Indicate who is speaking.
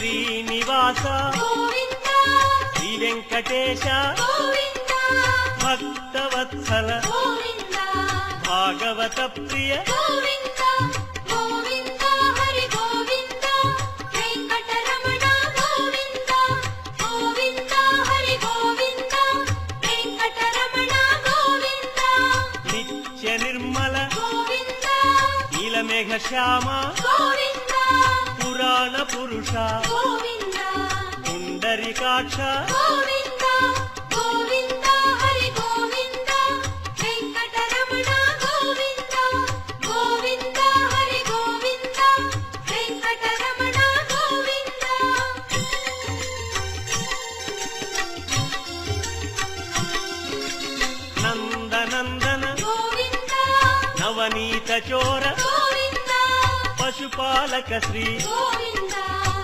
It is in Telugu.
Speaker 1: శ్రీనివాస శ్రీ వెంకటేశ భక్తవత్సల భాగవత ప్రియ నిత్య నిర్మల నీలమేఘ శ్యామ పురాణ పురుష పుండరీకాక్ష నందనందన నవనీత చోర పశుపాలక శ్రీ